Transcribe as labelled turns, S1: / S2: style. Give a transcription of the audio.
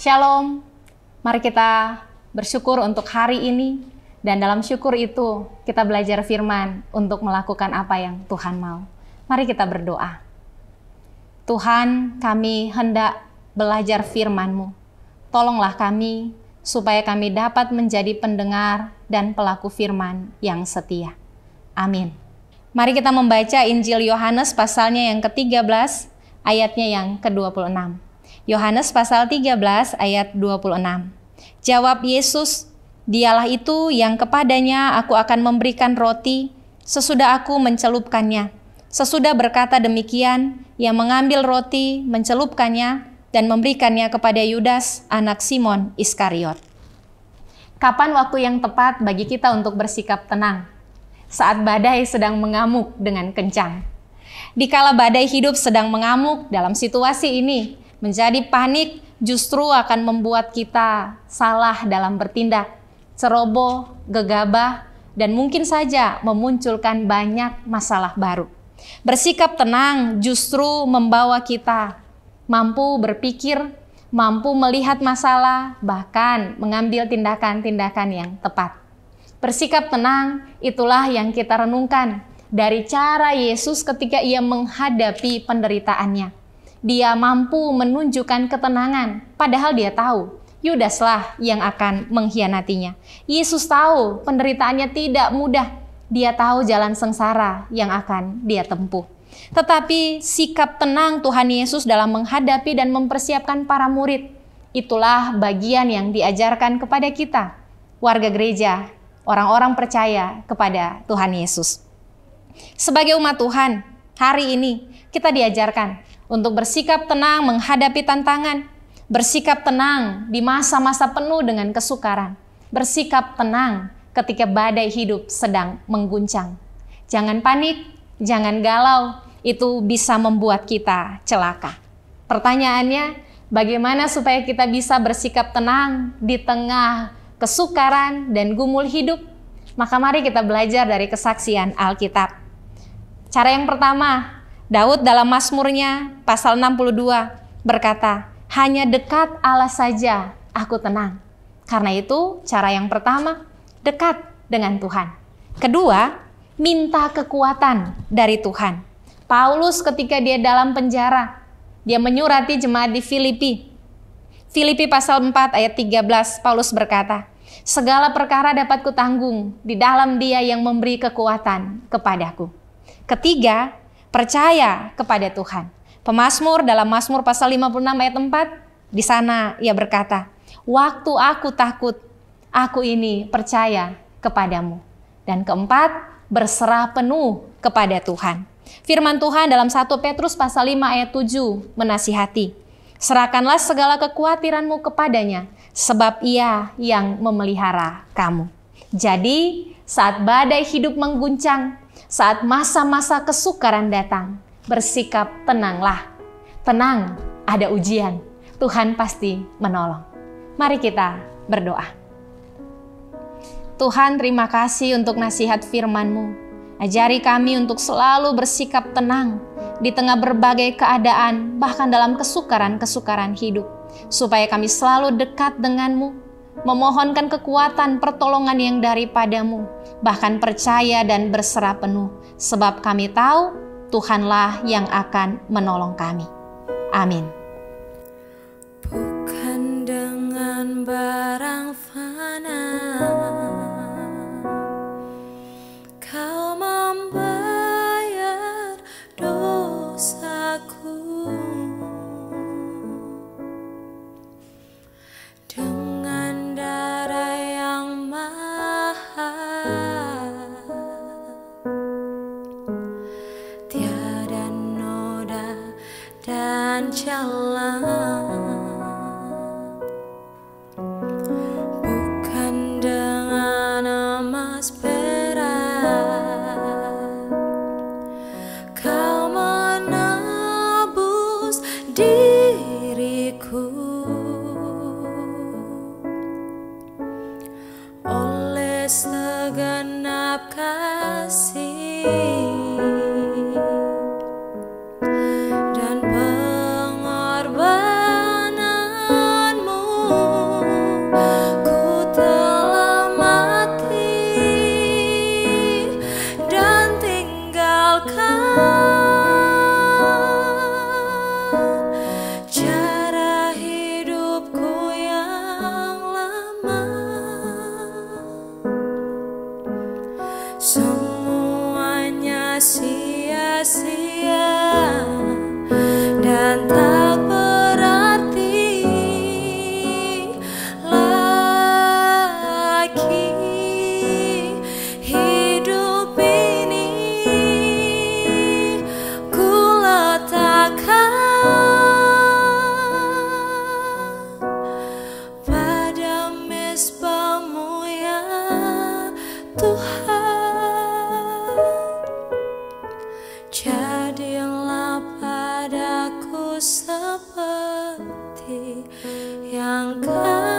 S1: Shalom, mari kita bersyukur untuk hari ini, dan dalam syukur itu kita belajar firman untuk melakukan apa yang Tuhan mau. Mari kita berdoa. Tuhan, kami hendak belajar firman-Mu. Tolonglah kami supaya kami dapat menjadi pendengar dan pelaku firman yang setia. Amin. Mari kita membaca Injil Yohanes pasalnya yang ke-13, ayatnya yang ke-26. Yohanes pasal 13 ayat 26. Jawab Yesus, "Dialah itu yang kepadanya aku akan memberikan roti sesudah aku mencelupkannya." Sesudah berkata demikian, ia mengambil roti, mencelupkannya, dan memberikannya kepada Yudas, anak Simon Iskariot. Kapan waktu yang tepat bagi kita untuk bersikap tenang? Saat badai sedang mengamuk dengan kencang. Dikala badai hidup sedang mengamuk, dalam situasi ini, menjadi panik justru akan membuat kita salah dalam bertindak, ceroboh, gegabah, dan mungkin saja memunculkan banyak masalah baru. Bersikap tenang justru membawa kita mampu berpikir, mampu melihat masalah, bahkan mengambil tindakan-tindakan yang tepat. Bersikap tenang itulah yang kita renungkan dari cara Yesus ketika ia menghadapi penderitaannya. Dia mampu menunjukkan ketenangan, padahal dia tahu Yudaslah yang akan mengkhianatinya. Yesus tahu penderitaannya tidak mudah. Dia tahu jalan sengsara yang akan dia tempuh. Tetapi sikap tenang Tuhan Yesus dalam menghadapi dan mempersiapkan para murid, itulah bagian yang diajarkan kepada kita, warga gereja, orang-orang percaya kepada Tuhan Yesus. Sebagai umat Tuhan, hari ini kita diajarkan untuk bersikap tenang menghadapi tantangan, bersikap tenang di masa-masa penuh dengan kesukaran, bersikap tenang ketika badai hidup sedang mengguncang. Jangan panik, jangan galau, itu bisa membuat kita celaka. Pertanyaannya, bagaimana supaya kita bisa bersikap tenang di tengah kesukaran dan gumul hidup? Maka mari kita belajar dari kesaksian Alkitab. Cara yang pertama, Daud dalam Mazmurnya pasal 62 berkata, "Hanya dekat Allah saja aku tenang." Karena itu cara yang pertama, dekat dengan Tuhan. Kedua, minta kekuatan dari Tuhan. Paulus ketika dia dalam penjara, dia menyurati jemaat di Filipi. Filipi pasal 4 ayat 13, Paulus berkata, "Segala perkara dapat kutanggung di dalam Dia yang memberi kekuatan kepadaku." Ketiga, percaya kepada Tuhan. Pemazmur dalam Mazmur pasal 56 ayat 4, di sana ia berkata, "Waktu aku takut, aku ini percaya kepadamu." Dan keempat, berserah penuh kepada Tuhan. Firman Tuhan dalam 1 Petrus pasal 5 ayat 7 menasihati, "Serahkanlah segala kekhawatiranmu kepadanya, sebab Ia yang memelihara kamu." Jadi, saat badai hidup mengguncang, saat masa-masa kesukaran datang, bersikap tenanglah. Tenang, ada ujian. Tuhan pasti menolong. Mari kita berdoa. Tuhan, terima kasih untuk nasihat firman-Mu. Ajari kami untuk selalu bersikap tenang di tengah berbagai keadaan, bahkan dalam kesukaran-kesukaran hidup, supaya kami selalu dekat dengan-Mu, memohonkan kekuatan pertolongan yang daripadamu, bahkan percaya dan berserah penuh, sebab kami tahu Tuhanlah yang akan menolong kami. Amin.
S2: Bukan dengan barang fana Kau membayar dosaku, dengan darah yang mahal, tiada noda dan celah. Bukan dengan emas perak Kau menebus diriku, oleh segenap kasih dan pengorbananmu. cara hidupku yang lama. Semuanya sia-sia dan tak berarti lagi. Hidup ini ku letakkan pada mezbah-Mu ya Tuhan. Jadilah padaku seperti yang Kau